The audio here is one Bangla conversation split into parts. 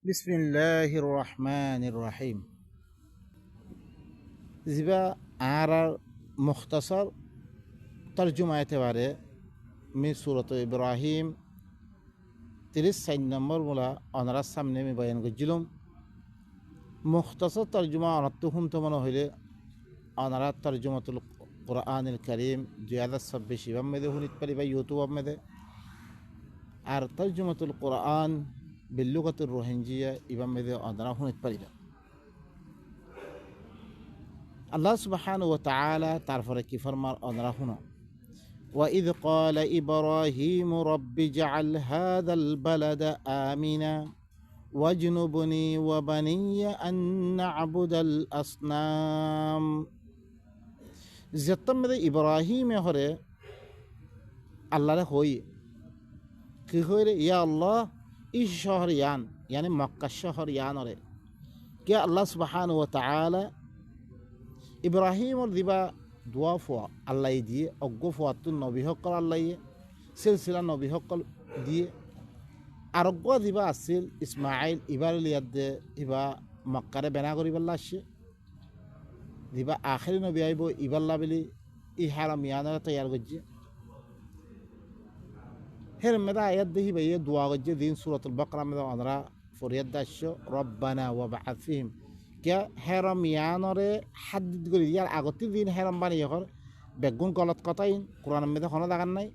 বিসমিল্লাহির রহমানির রহিম। জিবা আর মুখতাসর তর্জমা এতেবারে মি সুরত ইব্রাহিম 34 নম্বর মুলা অনারার সামনে আমি বয়ান করছিলাম। মুখতাসর তর্জমা অনাত্ম হুমতো মনে হইলে অনারার তর্জমাতুল কোরআনুল কারীম 2026 ইবাম মেদে হুনিত পারি বা ইউটিউব মেদে আর তর্জমাতুল কোরআন বিল্লুগাতুর রোহিঙ্জিয়া ইবাম মেদে অনারা হুনিত পারিবা। আল্লাহ সুবহানাহু ওয়া তাআলা তারপরে কি ফরমার অনরা শুনো, وإذ قال إبراهيم رب اجعل هذا البلد آمنا واجنبني وبني أن نعبد الأصنام। যেতম ইব্রাহিম হরে আল্লাহরে হই কি হইরে ইয়া আল্লাহ ই শহর ইয়ান মানে মক্কা শহর ইয়ান হরে কে আল্লাহ সুবহানাহু ওয়া তাআলা ইব্রাহিমর দিবা দোয়া ফোয়া আল্লাহ দিয়ে অজ্ঞ ফোয়াতুন নবী সকল আল্লাহ সিলসিলা নবী সকল দিয়ে আরোগ্য দিবা আছিল ইসমাইল ইবার লিয়াদ দে ইবা মক্কারে বেনা করি পাল্লা আসছে দিবা আখেরি নবী আইব ইবাল্লা বলি ই হারাম ইয়ানারা তৈয়ার করছে হের মেদা আয়াত দেখি ভাই দোয়া করছে দিন সুরাতুল বাকরা মেদা অনরা ফরিয়াদ দাস্য রব্বানা ওয়া বাআথ ফিহিম কে হেরম ইয়ানরে হাদিদ করি ইয়ার আগতে দিন হেরম বানিয়ে হর বেগুন গলত কথাই কোরআন মেদে কোনো দাগান নাই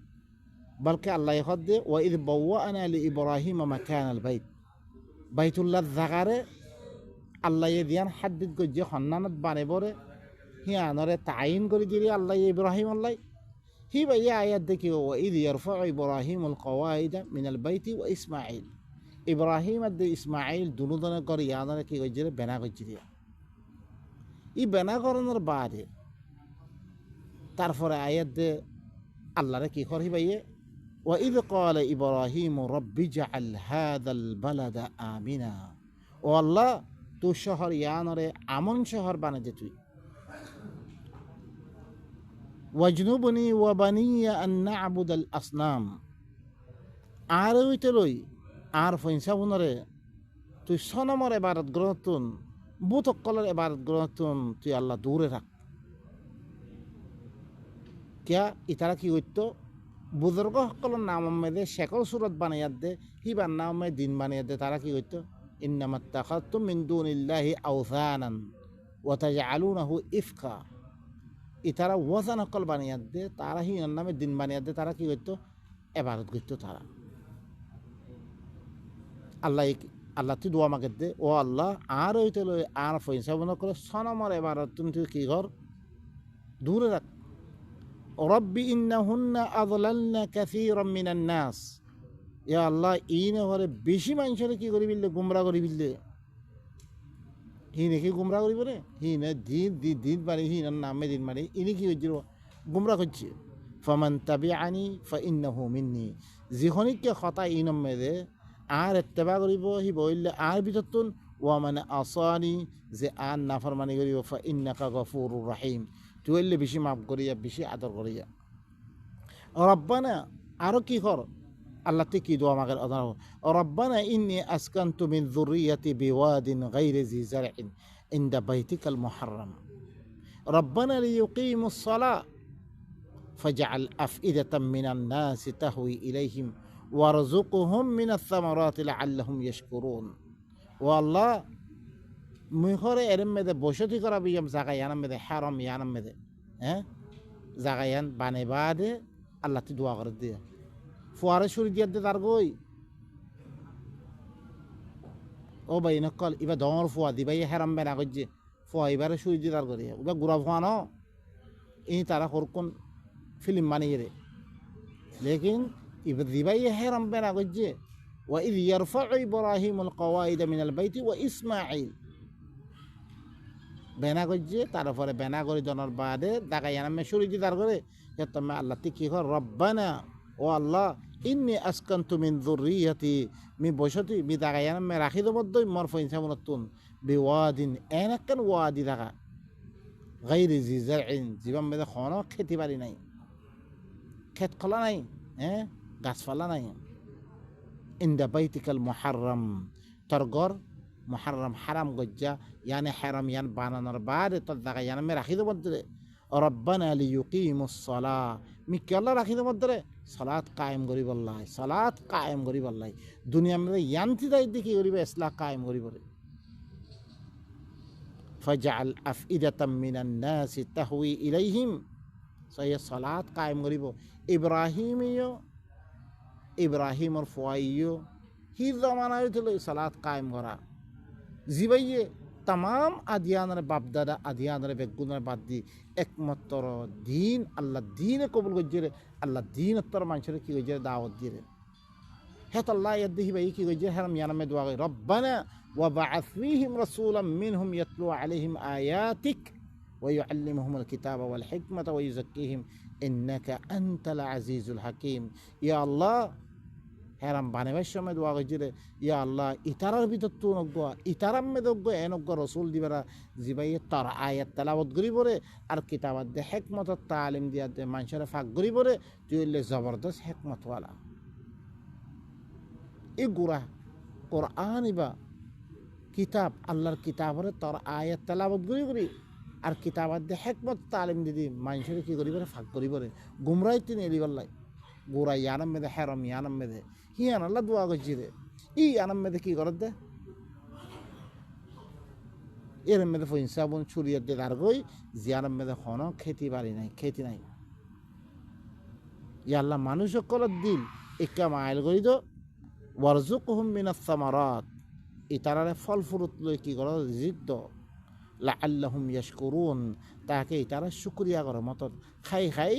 বলকে আল্লাহ হদ দে ওয়া ইদ বাওয়ানা লি ইব্রাহিম মাকানাল বাইত বাইতুল্লাহ জাগারে আল্লাহ দিয়ান হাদিদ গজ্জে হন্নানত বানেবরে হিয়ানরে তাইন করে দিলি আল্লাহ ইব্রাহিম আল্লাহ হি ভাইয়া আয়াত দেখি ওয়া ইদ ইয়ারফাউ ইব্রাহিমুল কওয়াইদা মিনাল বাইতি ওয়া ইসমাঈল ইব্রাহিম আর ইসমাইল দুনুদনে করে ইয়ানরে কি করছে বেনা করছে দিয়া ই বেনা করানোর বাদে তারপরে আয়াত দে আল্লাহরে কি করি ভাইয়ে ওয়া ইদ ক্বালা ইব্রাহিম রব্বি জাআল হাযাল বালাদা আমিনা ও আল্লাহ তুই শহর ইয়ানরে আমন শহর বানাই দে তুই ওয়াজনুবনি ওয়া বানিয়া আন না'বুদাল আসনাম আর হইতে লই আর ফইনসাবুনরে তুই সনমর এবারত গ্রহতুন বুতকলের এবারত গ্রহতুন তুই আল্লাহ দূরে রাখ কিয়া ইতারা কি করতো বুজুর্গ সকলের নাম মেদে শেকল সুরত বানাইয়াত দে হিবার নামে দিন বানিয়ে দে তারা কি করতো ইন্নামাত্তাখাযতুম মিন দুনিল্লাহি আওসানান ওয়া তাজআলুনাহু ইফকা ইতারা ওয়াজান সকল বানিয়াত দে তারা হিনার নামে দিন বানিয়ে দে তারা কি করতো এবারত করতো তারা আল্লাহ তুই দোয়া মাকে দে ও আল্লাহ আর হইতে লই আর পয়সা মনে করে সনমর এবার তুমি কি ঘর দূরে রাখ রব্বি ইন্নাহুন্না আযলালনা কাসীরাম মিনান নাস ইয়া আল্লাহ ইনে ঘরে বেশি মানুষের কি করি বিললে গুমরা করি বিললে হিনে কি গুমরা করিব রে হিনে দিন বাড়ি হিনার নামে দিন বাড়ি ইনি কি হয়েছিল গুমরা করছে ফামান তাবিআনি ফাইন্নাহু মিন্নি যিখনিকে খতা ইনম মেদে আর এত্তেবা করিব সি বইলে আর ভিতরতুন ওয়া মানে আসানি যে আর নাফরমানি করিব ফাইন্নাকা গফুরুর রহিম তুই হইলে বেশি মাফ করিয়া বেশি আদর করিয়া রব্বানা আরো কি কর আল্লাহ তুই কি দোয়া মাগের আদর রব্বানা ইন্নী আসকানতু মিন যুররিয়াতি বিওয়াদিন গায়রি জি জারইন ইনদা বাইতিকাল মুহাররাম রব্বানা লিয়ুকিমুস সালাহ ফাজআল আফইদাতাম মিনান নাসি তাহওয়ি ইলাইহিম ওয়ারযুকহুম মিনাস সামারাতি লাআল্লাহুম ইয়াশকুরুন ও আল্লাহ মুই ঘরে এরম মেদে বসতি করা বিয়াম জাগায়ান মেদে হারাম ইয়ান মেদে জাগায়ান বানে বাদে আল্লাহ তুই দোয়া করে দিয়ে ফুয়ারে সুরি দিয়ে দে তার গই ও ভাই নকল এবার ডর ফুয়া দিবাই হারাম বেনা করছে ফুয়া এবারে সুরি দিয়ে তার করি ওটা গুড়া ফুয়া ন এই তারা কোন ফিল্ম বানিয়ে রে লেকিন এবার দিবাই হারাম বেনা করছে ওয়া ইয ইয়ারফাউ ইব্রাহিমুল কওয়াইদা মিনাল বাইতি ওয়া ইসমাঈল বেনা করছে তারপরে বেনা করে জনার বাদে দেখা জানামে সুরি দিয়ে তার করে তুমি আল্লাহ তুই কি কর রব্বানা ও আল্লাহ ইন্নী আসকানতু মিন যুররিয়াতি মি বসতি মি দেখা জানামে রাখি তো মধ্যই মর ফইনসা মনতুন বিওয়াদিন এনাকান ওয়াদি দেখা গায়রি জি জারইন জীবন মেদে কোনো খেতে পারি নাই ক্ষেত খোলা নাই গাছপালা নাই ইনদা বাইতিকাল মুহাররাম তরগর মুহাররম হারাম গজ্জা ইয়ানে হারাম ইয়ান বানানোর বাদে তোর জায়গা ইয়ান মে রাখি দেব দরে রব্বানা লিয়ুকিমুস সালাহ মি কেলা রাখি দেব দরে সালাত কায়েম করিব আল্লাহ সালাত কায়েম করিব আল্লাহ দুনিয়া মে ইয়ান্তি দাই দেখি করিবে ইসলাহ কায়েম করিব ফাজআল আফইদাতাম মিনান নাসি তাহওয়ি ইলাইহিম সয় সালাত কায়েম করিব ইব্রাহিমর ফুয়াইও হি জমানায় তো সালাত কায়েম করা জিবাইয়ে তাম আদিয়ানের বাপদাদা আদিয়ানের বেগুনের বাদ দি একমাত্র দিন আল্লাহ দিনে কবুল করছে আল্লাহ দিন উত্তর মানুষের কি হয়েছে দাওয়াত দিয়ে হেত আল্লাহ ইয়াদ্দিহি ভাই কি হয়েছে হেরাম ইয়ানামে দোয়া করে রব্বানা ওয়া বাআথ ফীহিম রাসূলাম মিনহুম ইয়াতলু আলাইহিম আয়াতিক ওয়া ইউআল্লিমুহুমুল কিতাবা ওয়াল হিকমাতা ওয়া ইউযাক্কিহিম ইন্নাকা আনতাল আজিজুল হাকীম ইয়া আল্লাহ হেরাম বানাবার সময় দোয়া করছে ইয়া আল্লাহ ইতারার ভিতর তো নগ্গা ইতারাম মে দগ্গা নগ্গা রসুল দিবারা জিবাই তার আয়াত তেলাওয়াত করি পরে আর কিতাবাত দে হেকমত তালিম দিয়া দে মানুষের ফাঁক করি পরে তুই হইলে জবরদস্ত হেকমতওয়ালা ই গুড়া কোরআন ইবা কিতাব আল্লাহর কিতাবরে তার আয়াত তেলাওয়াত করি আর কিতাবাত দে হেকমত তালিম দিদি মানুষের কি করি পরে ফাঁক করি পরে গুমরাই তিনি এলিবাল্লাই গুড়া ইয়ানাম মেদে হেরম ইয়ানাম মেদে হিয়ান আল্লাহ দোয়া করছি রে ই আনাম মেদে কি করার দে এর মেদে ফইনসাবন ছুরিয়ার দে দার গই জিয়ানাম মেদে হন খেতি বাড়ি নাই খেতি নাই ইয়া আল্লাহ মানুষ সকলের দিল একা মাইল করি তো ওয়ারজুকহুম মিনাস সামারাত ইতারারে ফল ফুরুত লই কি কর রিজিক দ লাআল্লাহুম ইয়াশকুরুন তাকে ইতারা শুকরিয়া করার মতন খাই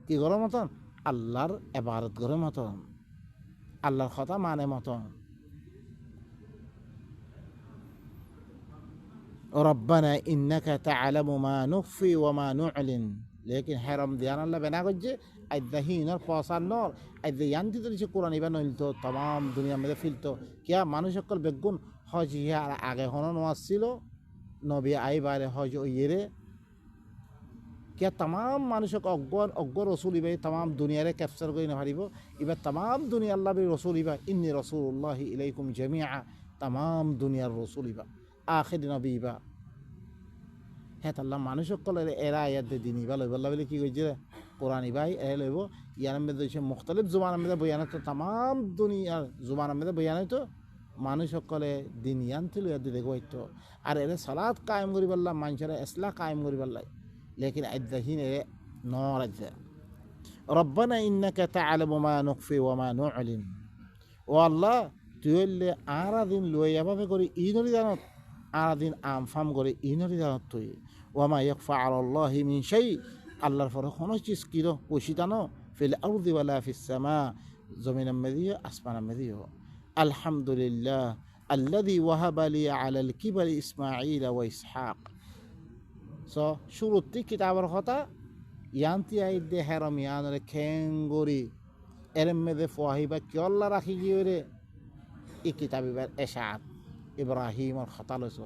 কি করার মতন আল্লাহর ইবাদত করার মতন আল্লাহর কথা মানে মতন রব্বানা ইন্নাকা তা'লামু মা নুখফি ওয়া মা নু'লিন লেকিন হারাম দিয়ান আল্লাহ বেনা করছে আইদাহিনর পসানর আইদা ইয়ান্তি তো কোরআন ইবা নইলতো तमाम দুনিয়া মধ্যে ফিলতো কিয়া মানুষ সকল বেগুন হজ ইয়া আগে হনন ওয়াসছিল নবী আইবারে হজ ওইরে কিয়া तमाम মানুষক অজ্ঞ রসুল ইবা तमाम দুনিয়ারে ক্যাপচার করে নহারিব ইবা तमाम দুনিয়া আল্লাহ বি রসুল ইবা ইন্নী রাসূলুল্লাহি ইলাইকুম জামিআ तमाम দুনিয়ার রসুল ইবা আখির নবী ইবা হ্যাঁ আল্লাহ মানুষ সকলের এরা আয়াত দিন ইবা লইব আল্লাহ বলে কি কইছে কোরআন ইবাই এ লইব ইয়ার মধ্যে হচ্ছে মুখতালিফ জুবানের মধ্যে বয়ান তো तमाम দুনিয়ার জুবানের মধ্যে বয়ান তো মানুষ সকলে দিন ইয়ান্তি লইয়া দিতে কইতো আর এর সালাত কায়েম করিব আল্লাহ মানুষের ইসলাহ কায়েম করিব আল্লাহ লেকিন আইদাহিন এ নরাজ রব্বানা ইন্নাকা তা'লামু মা নুখফি ওয়া মা নু'লিন ও আল্লাহ তুই হইলে আরা দিন লইয়া ভাবে করি ইনরি জানত আরা দিন আমফাম করে ইনরি জানত তুই ওয়া মা ইয়াখফা আলাল্লাহি মিন শাই আল্লাহর পরে কোনো চিজ কিরো ওশিতানো ফিল আরদি ওয়ালা ফিস সামা জমিনের মধ্যে আসমানের মধ্যে আলহামদুলিল্লাহ আল্লাযী ওয়াহাবা লি আলাল কিবরি ইসমাঈল ওয়া ইসহাক সো শুরুতে কিতাবের কথা ইয়ান্তি আইদে হেরম ইয়ানরে খেঙ্গরি এর মধ্যে ফাহিবা কিল্লা রাখি গিয়ে এই কিতাবিবার এশাত ইব্রাহিমর কথা লইছ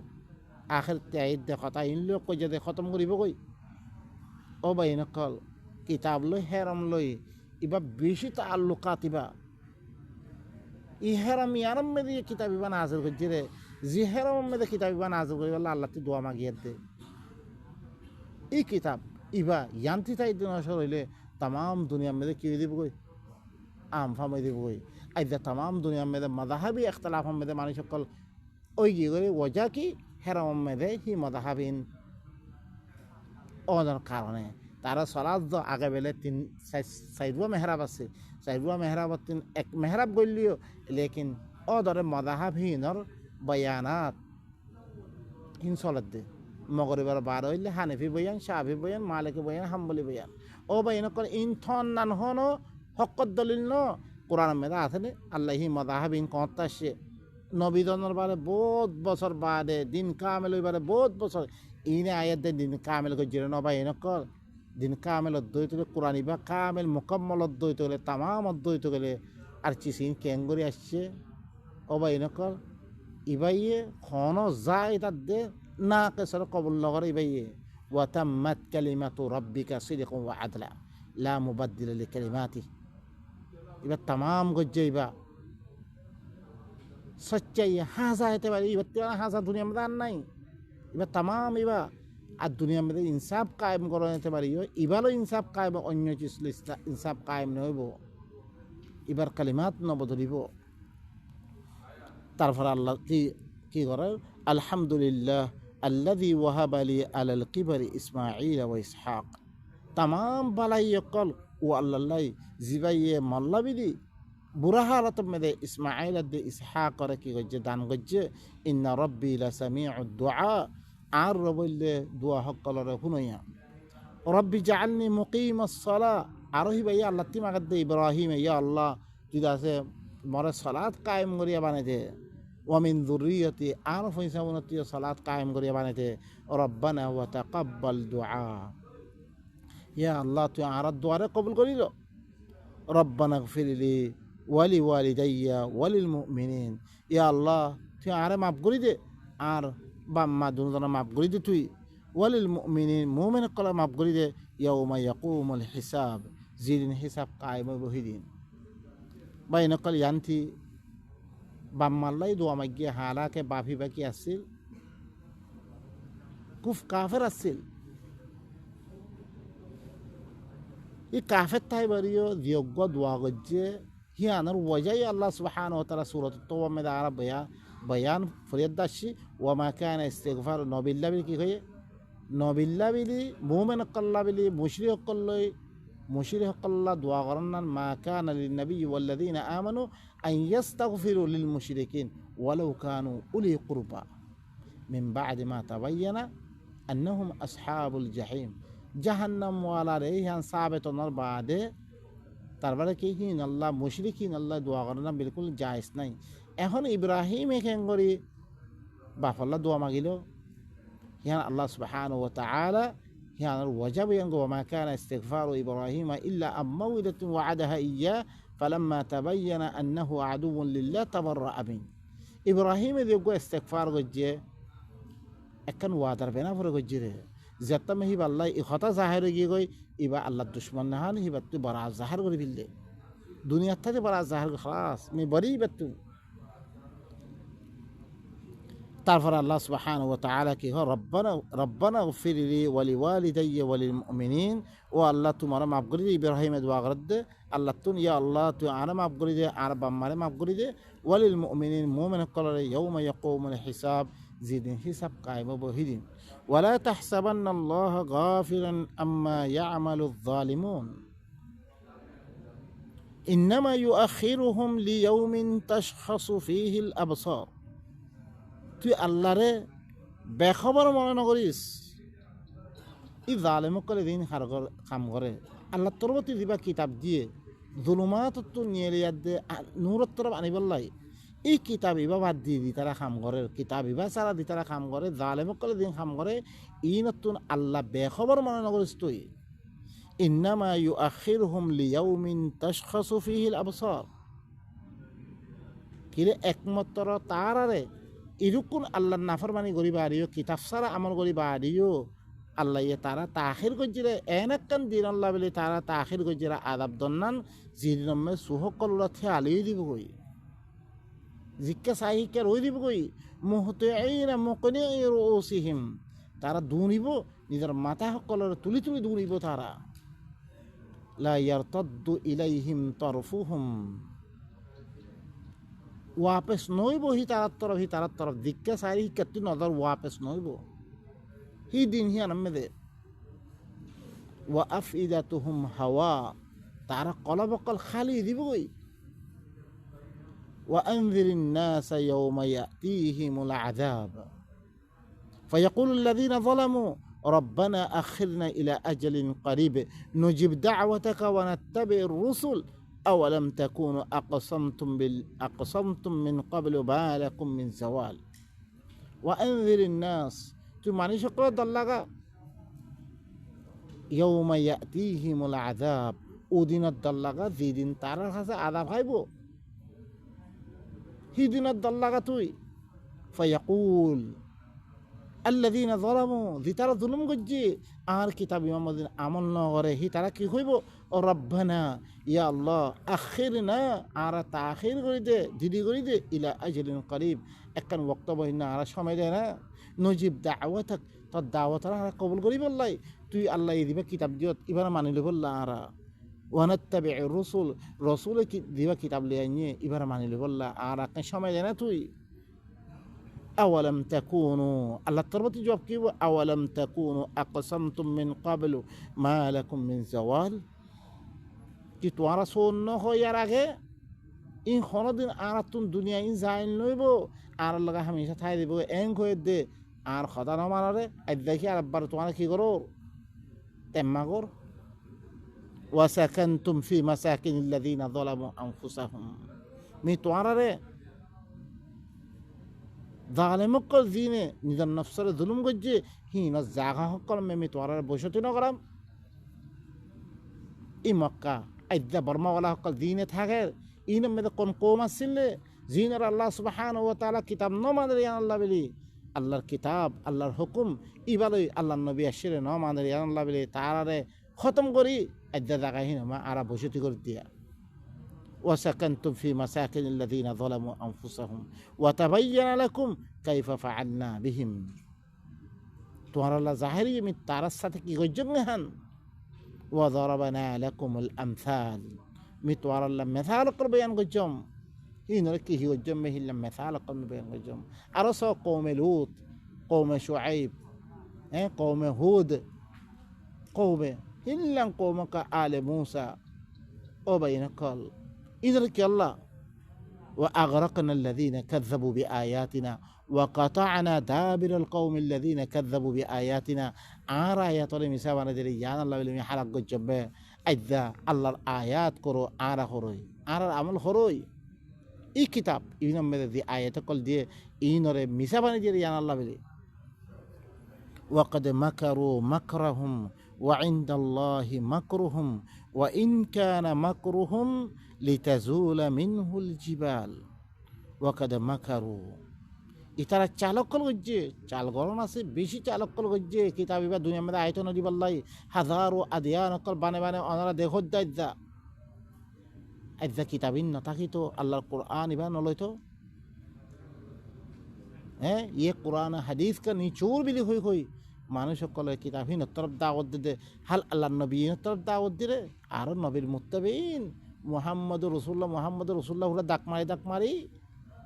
আখির তাইদে কথা ইনলো কই যে খতম করিব কই ও ভাই নকল কিতাব লই হেরম লই ইবা বেশি তাল্লুকাত ইবা ই হেরম ইয়ারম মধ্যে কিতাব ইবা নাযিল করছে রে জি হেরম মধ্যে কিতাব ইবা নাযিল করি আল্লাহ তে দোয়া মাগিয়ে দে এই কিতাব ইবা ইয়ান্তি তাই দিন আসর হইলে तमाम দুনিয়ার মধ্যে কি দিব কই আমফাম দিব কই আইদা तमाम দুনিয়ার মধ্যে মাযহাবি ইখতিলাফের মধ্যে মানুষ সকল ওই কি করে ওজা কি হেরম মধ্যে হি মাযহাবিন ওনার কারণে তারা সালাত আগে বেলে তিন সাইদুয়া মেহরাব আছে সাইদুয়া মেহরাব তিন এক মেহরাব গলিও লেকিন ওদর মাযহাবহীনর বয়ানাত হিন সালাত দে মগরিবার বার হইলে হানিফি বয়ান শাফি বয়ান মালিকি বয়ান হাম্বলি বয়ান ও বয়ান করে ইনথন নান হনো হকত দলিল ন কোরআন মধ্যে আছে আল্লাহি মাযহাবিন কতাশে নবীদনের বারে বহুত বছর বাদে দিন কামেল হইবারে বহুত বছর ইনে আয়াত দিন কামেল কইরে ন ভাই নকল দিন কামেল অদ্বৈত কোরআন ইবা কামেল মুকাম্মল অদ্বৈত হলে तमाम অদ্বৈত গেলে আর চিসিন কেঙ্গরি আসছে ও ভাই নকল ইবাইয়ে খনো যায় তার দে না কেসর কবুল লগর ইবাইয়ে ওয়া তাম্মাত কালিমাতু রাব্বিকা সিদকান ওয়া আদলা লা মুবাদদিলা লিকালিমাতি ইবা तमाम গজ্জে ইবা সচ্চাই হাসা হতে পারে এবার তো হাসা দুনিয়ার মধ্যে আর নাই এবার তামাম এবার আর দুনিয়ার মধ্যে ইনসাফ কায়েম করা যেতে পারি এবারও ইনসাফ কায়েম অন্য কিছু ইনসাফ কায়েম নইব এবার কালিমাত নবদলিব তারপর আল্লাহ কি কি করে আলহামদুলিল্লাহ আল্লাযী ওয়াহাবা লি আলাল কিবরি ইসমাঈল ওয়া ইসহাক তামাম বালাই অকল ও আল্লাহ জিবাইয়ে মল্লাবিদি বুড়া হালত মেদে ইসমাঈল আদ ইসহাক করে কি করছে দান করছে ইন্না রব্বি লাসামিউদ দুআ আর রবইলে দোয়া হকলরে শুনইয়া রব্বি জাআলনি মুকিমাস সালাহ আরহি ভাই আল্লাহ তিমাগাদ ইব্রাহিম ইয়া আল্লাহ যদি আছে মরে সালাত কায়েম করিয়া বানাইতে ওয়ামিন যুররিয়তি আর ফয়সা উন্নতি সালাত কায়েম করিয়া বানাইতে রব্বানা ওয়া তাকাব্বাল দুআ ইয়া আল্লাহ তুই আর দোয়ারে কবুল করিল রব্বানা গফিরলি ওয়ালি ওয়ালিদাইয়া ওয়ালিল মুমিনিন ইয়া আল্লাহ তুই আরে মাফ করি দে আর বাম্মা দুজনে মাফ করি দে তুই ওয়ালিল মুমিনিন মুমিন কলা মাফ করি দে ইয়াউমা ইয়াকুমুল হিসাব যেদিন হিসাব কায়েম হইব সেদিন বাই নকল ইয়ান্তি বাম্মাল্লাই দোয়া মাগিয়ে হালাকে বাফি বাকি আসছিল কুফ কাফের আসছিল এই কাফের তাই বাড়িও যোগ্য দোয়া করছে হিয়ানোর ওয়াজাই আল্লাহ সুবহানাহু ওয়া তাআলা সূরাত তাওবা মে আরা বয়ান ফরিয়াদ দাসি ওয়া মা কানা ইস্তিগফার নবিল্লাহ বিলি কি কয় নবিল্লাহ বিলি মুমিন কল্লা বিলি মুশরিক কল্লাই মুশরিক কল্লা দোয়া করেন মা কানা লিন নবী ওয়াল লাযিনা আমানু আন ইস্তাগফিরু লিল মুশরিকিন ওয়ালাউ কানু উলি কুরবা মিন বা'দি মা তাবায়্যানা আন্নাহুম আসহাবুল জাহিম জাহান্নাম ওয়ালারে হিয়ান সাবেতনের বাদে তারপরে কি হিন আল্লাহ মুশরিকিন আল্লাহ দোয়া করে না বিলকুল জায়েজ নাই এখন ইব্রাহিম এখান করি বাফাল্লাহ দোয়া মাগিল হিয়ান আল্লাহ সুবহানাহু ওয়া তাআলা হিয়ান ওয়াজাব ইয়াঙ্গো ওয়া মা কানা ইস্তিগফারু ইব্রাহিম ইল্লা আম্মাউদাতুন ওয়া'আদাহা ইয়্যা ফালাম্মা তাবায়্যানা আন্নাহু আদুউন লিল্লাহ তাবাররাআ মিন ইব্রাহিম এদিকে ইস্তিগফার করছে একখান ওয়াদার বেনা পরে করছে রে যেতাম হিব আল্লাহ এই কথা জাহের গিয়ে গই এবার আল্লাহর দুশ্মন না হান হিবার তুই বড় জাহার করে ফেললে দুনিয়ার থেকে বড় জাহার খাস আমি বড়ি এবার তুই তারপর আল্লাহ সুবহানাহু ওয়া তাআলা কি হয় রব্বানা গফির লি ওয়া লিওয়ালিদাইয়া ওয়া লিল মুমিনিন ও আল্লাহ তোমার মাফ করে দে ইব্রাহিমে দোয়া করে দে আল্লাহ তুই ইয়া আল্লাহ তুই আর মাফ করে দে আর বাম্মারে মাফ করে দে ওয়া লিল মুমিনিন মুমিন কলরে ইয়াউমা ইয়াকুমুল হিসাব যেদিন হিসাব কায়েম হবে সেদিন ওয়ালা তাহসাবান্নাল্লাহা গাফিলান আম্মা ইয়ামালুয যালিমুন ইন্নামা ইউআখিরুহুম লিয়াউমিন তাশখাসু ফীহিল আবসার তুই আল্লাহরে বেখবর মনে নকরিস ই জালেমক করে দিন কাম করে আল্লাহ তোর প্রতি দিবা কিতাব দিয়ে জুলুমাত তো নিয়ে দে নূরত তরফ আনিবল্লাই এই কিতাব ইবা বাদ দিয়ে দি তারা কাম করে কিতাব ইবা সারা দি তারা কাম করে জালেমক করে দিন কাম করে ই নতুন আল্লাহ বেখবর মনে নকরিস তুই ইন্নামা ইউআখিরুহুম লিয়াউমিন তাশখাসু ফীহিল আবসার কিরে একমাত্র তারারে ইরুকুন আল্লাহর নাফরমানি করিবা আরিও কিতাব সারা আমল করিবা আরিও আল্লাহ ইয়ে তারা তাখির গজিরে এনেকান দিন আল্লাহ বলে তারা তাখির গজিরা আদাব দন্নান জিরনমে সুহকল্লা থে আলিয়ে দিব কই জিজ্ঞা সাহিকে রই দিব কই মুহতিঈনা মুকনিঈ রুউসিহিম তারা দুনিব নিজের মাথা সকলের তুলি তুলি দুনিব তারা লা ইয়ারতাদ্দু ইলাইহিম তারফুহুম ওয়াপেস নইব হি তারার তরফ দিক্কা সারি কত নজর ওয়াপেস নইব হি দিন হি আনমে ওয়া আফইদাতুহুম হাওয়া তারা কলবকল খালি দিবই ওয়া আনযিরিন নাস ইয়াওমা ইয়াতিহিমুল আযাব فيقول الذين ظلموا ربنا أخرنا إلى أجل قريب نجب دعوتك ونتبع الرسل أولم تكونوا أقسمتم من قبل ما لكم من زوال وأنذر الناس تماني شكرا دلغا يوم يأتيهم العذاب ودين الدلغا في دين تارا خاصة عذاب هايبو هي دين الدلغا توي فيقول আল্লাযীনা যালামু যে তারা জুলুম করছে আর কিতাব ইমাম মদিন আমল ন করে হি তারা কি হইব ও রব্বানা ইয়া আল্লাহ আখিরনা আর তাখির করে দে দিদি করে দে ইলা আজলিন করিব একখান বক্তব্য না আর সময় দেয় না নজিব দাওয়াতাক তোর দাওয়াত আর কবুল করি বললাই তুই আল্লাহ দিবা কিতাব দিয়ত এবার মানিলে বললা আর ওয়ানাত্তাবি রসুল রসুলে দিবা কিতাব লিয়ে নিয়ে এবার মানিলে বললা আর একখান সময় দেয় না তুই আওয়ালাম তাকুনু আল্লাহ তরবতি জবাব কি আওয়ালাম তাকুনু আকসামতুম মিন ক্বাবলু মা লাকুম মিন জাওয়াল কি তোমরা শূন্য হইয়ার আগে ইন কোনদিন আর তুন দুনিয়া ইন যাইন লইব আর লগা হামেশা ঠাই দিব এং হয়ে দে আর খদা না মানারে আজ দেখি আর একবার তোমরা কি করো তেম্মা কর ওয়াসাকানতুম ফি মাসাকিনিল্লাযীনা যালামু আনফুসাহুম মি তোমরা রে জালেমকল দিনে নিজের নফসরে জুলুম করছে হিন জাগা সকল মেমি তোয়ার বসতি নগরাম ই মক্কা আইদা বর্মাওয়ালা সকল দিনে থাকে ইন মেয়েদের কোন কৌম আসছিলে জিনের আল্লাহ সুবহানাহু ওয়া তাআলা কিতাব ন মানে আল্লাহ বলি আল্লাহর কিতাব আল্লাহর হুকুম ইবালই আল্লাহর নবী আসলে ন মানে আল্লাহ বলি তারারে খতম করি আইদা জাগা হিন মা আরা বসতি করে দিয়া وسكنتم في مساكن الذين ظلموا أنفسهم وتبين لكم كيف فعلنا بهم تمہارا اللہ ظاہری میں تارسات کی گجنگہن وضربنا لكم الأمثال میں تمہارا اللہ مثال کر بیان گجم ہی نرکی ہی گجم میں ہی مثال کر بیان گجم ارسو قوم لوط قوم شعیب قوم ہود قوم ہلن قوم کا آل موسیٰ او بین کل إذلك الله وأغرقنا الذين كذبوا بآياتنا وقطعنا دابر القوم الذين كذبوا بآياتنا آيات الله مساوانا دلي يان الله بلمي حلق جبه أجزا الله الآيات كرو خروي العمل خروي إي كتاب إبن مدى دي آيات قل دي إنور مساوانا دلي يان الله بلي وقد مكروا مكرهم وعند الله مكرهم وإن كان مكرهم لتزول منه الجبال وقد مكروا ইতারা চালকল গজ্জে চাল গরম আছে বেশি চালকল গজ্জে কিতাব ইবা দুনিয়ার মধ্যে আয়তন দিবাল্লাই হাজারো আদিয়ান অকল বানে বানে অনারা দেখত দাইজা আজ্জা কিতাবিন নথাকিত আল্লাহর কোরআন ইবা নলইতো ইয়ে কোরআন হাদিস কা নিচুর বিলি হই মানুষ সকলের কিতাবহীন তরফ দাওয়াত দিতে হাল আল্লাহর নবীন তরফ দাওয়াত দিলে আর নবীর মুত্তাবিন মোহাম্মদ রসুল্লাহ হুলা দাক মারি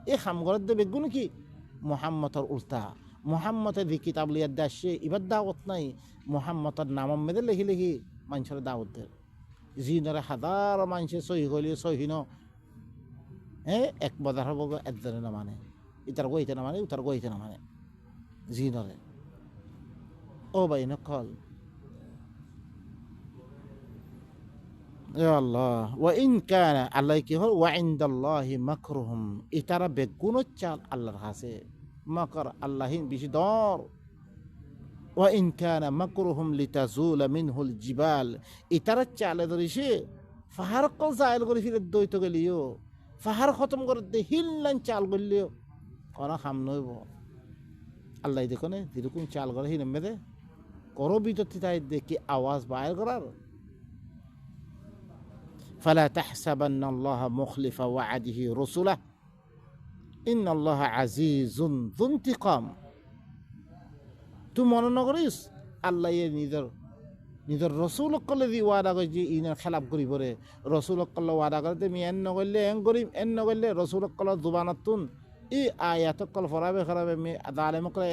এ খামগরের দে বেগুন কি মোহাম্মদর উল্টা মোহাম্মদের দি কিতাব লিয়ার দাসে এবার দাওয়াত নাই মোহাম্মদর নাম মেদে লেখি মানুষের দাওয়াত দেয় জিনরে হাজার মানুষের সহি হইলে সহিন এক বজার হব একজনে না মানে ইতার গইতে না মানে উতার গইতে না মানে জিনরে ও ভাই নকল আল্লাহ ওয়াইন কানা আল্লাহ কি হল ওয়াইন্দাল্লাহি মাকরুহুম ইতারা বেগুন চাল আল্লাহর কাছে মাকর আল্লাহিন বেশি দর ওয়াইন কানা মাকরুহুম লিতাজুলা মিনহুল জিবাল ইতারা চালে ধরিছে পাহাড় কল জাইল করে ফিরে দইত গেলিও পাহাড় খতম করে দে হিল্লান চাল গলিও কোন খাম নইব আল্লাহ দেখো না যেরকম চাল করে হিন মেদে করো বিতর্তি তাই দেখি আওয়াজ বাইর করার فلا تحسبن الله مخلف وعده رسله إن الله عزيز ذو انتقام تو মনে না করিস আল্লাহ নিজের রসুল কলে দি ওয়াদা করছি ইনের খেলাপ করি পরে রসুল কল্লা ওয়াদা করতে আমি এন নগরলে এন করিম এন নগরলে রসুল কল্লা জুবানাতুন ই আয়াত কল ফরাবে খারাপে আমি আদালে মকলে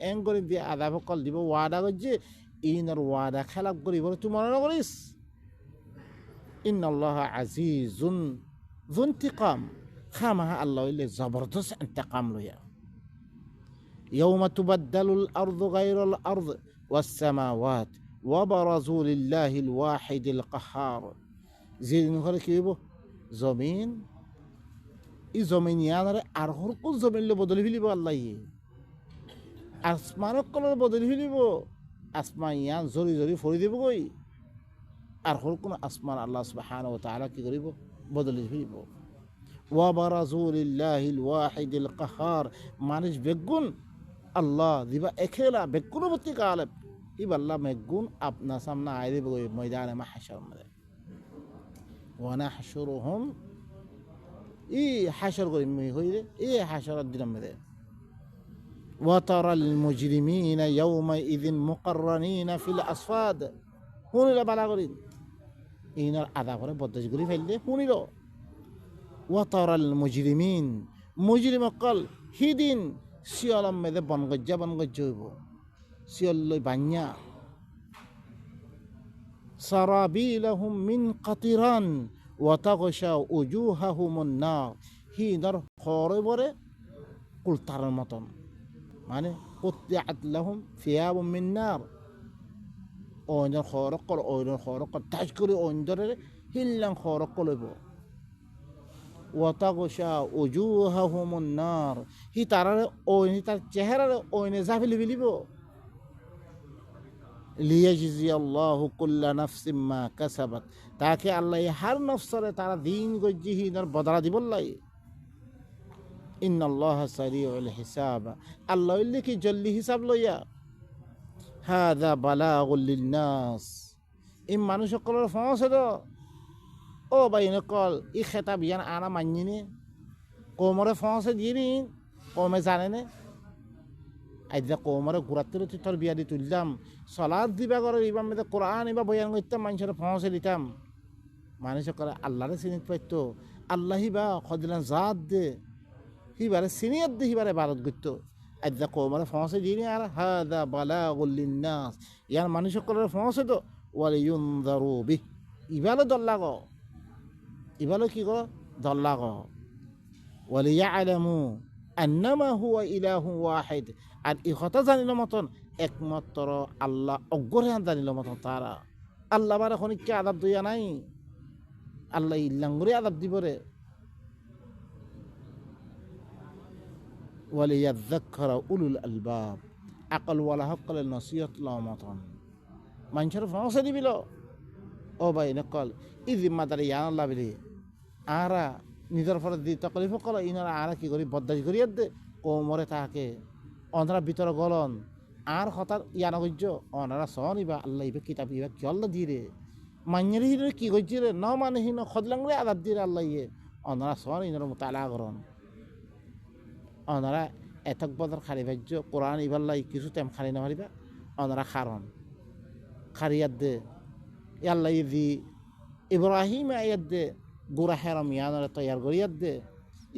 এন করিম দিয়ে আদাব কল দিব ওয়াদা করছি ইনের ওয়াদা খেলাপ করি পরে তুই মনে না করিস إن الله عزيز ذو انتقام خامها الله اللي زبردست انتقام له يوم تبدل الأرض غير الأرض والسماوات وبرزوا لله الواحد القهار زين نقول كيبو زمين এই জমিন ইয়ানারে আর হরকুল জমিন বদলি ফেলিব আল্লাহ আসমানক কলর বদলি ফেলিব আসমান ইয়ান জরি জরি ফরি দিব গই আর হরকুন আসমান আল্লাহ সুবহানাহু ওয়া তাআলা কি করিব বদলি ফেলিব ওয়া বারাজু লিল্লাহিল ওয়াহিদিল কাহার মানুষ বেগুন আল্লাহ দিবা একেলা বেকুনবর্তী কালে ইবাল্লা মেগুন আপনার সামনে আইরে ময়দানে মাহশর মধ্যে ওয়ানাহশুরুহুম ই হাসর করি হইরে ই হাসরের দিনের মধ্যে ওয়াতারাল মুজরিমিনা ইয়াওমাইযিন মুকাররানিনা ফিল আসফাদ হুনিলা বালা করি ইনার আদা করে বদদাস করি ফেললে হুনিল ওয়াতারাল মুজরিমিন মুজরিম অকল হিদিন শিয়লম মেদে বনগজ্জা হইব শিয়ল লই বান্যা সারাবিলাহুম মিন কাতিরান ওয়া তাগশা উজুহাহুমুন নার হিনার খরে বরে কুলতারের মতন মানে কুত্তিআত লাহুম থিয়াবুম মিন নার ওইনার খরকল তাজ করে ওইন্দরে হিল্লাং খরকল হইব ওয়া তাগশা উজুহাহুমুন নার হি তারারে ওইনি তার চেহারারে ওইনে জাফিলি বিলিব লিয়াজজি আল্লাহু কুল্লা নাফসিম মা কাসাবাত তাকে আল্লাহ হার নফসরে তারা দিন গজ্জি হিনার বদলা দিবল্লাই ইন্নাল্লাহ সারিউল হিসাব আল্লাহ কি জলদি হিসাব লইয়া হাদা বালাগুল লিন্নাস এই মানুষ সকলের ফসে তো ও বাইন কল ই খেতাব ইয়ান আনা মানিনে কোমরে ফসে দিনি কমে জানে নে আইজা কোমরে ঘুরাতে তোর বিয়া দি তুললাম সলাদ দিবা করে ইবাম মেয়েদের কোরআন এবার বয়ান করতাম মানুষের ফসে দিতাম মানুষ করে আল্লাহরে চিনি পাইতো আল্লাহ হিবা সদিলাম জাত দে হিবারে সিনিয়র দে হিবারে ভারত করতো আইজা কোমরে ফসে দিনি আর হাদা বালাগুল লিন্নাস ইয়ার মানুষ সকলের ফসে তো ওয়ালিয়ুনযারু বিহ ইবালো দল্লা গো ইবালো কি গো দল্লা গো ওয়ালিয়ালামু আন্নামা হুয়া ইলাহু ওয়াহিদ আর এই কথা জানিল মতন একমাত্র আল্লাহ অজ্ঞরে জানিল মতন তারা আল্লাহ বার এখন কি আদাব দিয়া নাই আল্লাহ ইল্লাঙ্গুরে আদাব দিবরে ওয়ালিয়াযাক্কারা উলুল আলবাব আকল ওয়ালা হকল নসিহত লওয়া মতন মানুষের ফসে দিবিল ও ভাই নকল ই জিম্মাদারি ইয়ান আল্লাহ বিলি আরা নিজের ফলে দি তকলিফ কল ইনারা আরা কি করি বদদাস করিয়ার দে কোমরে তাকে অনারা ভিতরে গলন আর হঠাৎ ইয়ানা গজ্য অনারা সন ইবা আল্লাহ ইবা কিতাব ইবা কি আল্লাহ দিয়ে রে মান্যের হিরে কি গজ্য রে ন মানে হিন খদলাংরে আদাব দিয়ে আল্লাহ ইয়ে অনারা সন ইনারা মোতালা করন অনারা এতক বদর খারি ভাজ্য কোরআন ইবাল্লাই কিছু তেম খারি না পারিবা অনারা খারন খারিয়ার দে আল্লাহ দি ইব্রাহিম আয়াত দে গোড়া হেরম ইয়ানরে তৈয়ার করিয়ার দে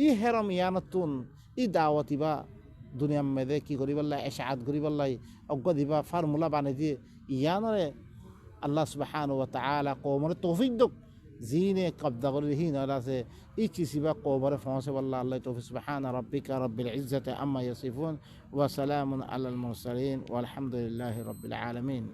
ই হেরম ইয়ানতুন ই দাওয়াত ইবা দুনিয়ার মেদে কি করি বললাই এশাআত করি বললাই অজ্ঞ দিবা ফর্মুলা বানাই দিয়ে ইয়ানরে আল্লাহ সুবহানাহু ওয়া তাআলা কওমরে তৌফিক দক জিনে কবজা করে হিন আছে ই চিসিবা কওমরে ফসে বললা আল্লাহ তৌফিক সুবহানা রাব্বিকা রাব্বিল ইজ্জাতি আম্মা ইয়াসিফুন ওয়া সালামুন আলাল মুরসালিন ওয়াল হামদুলিল্লাহি রাব্বিল আলামিন।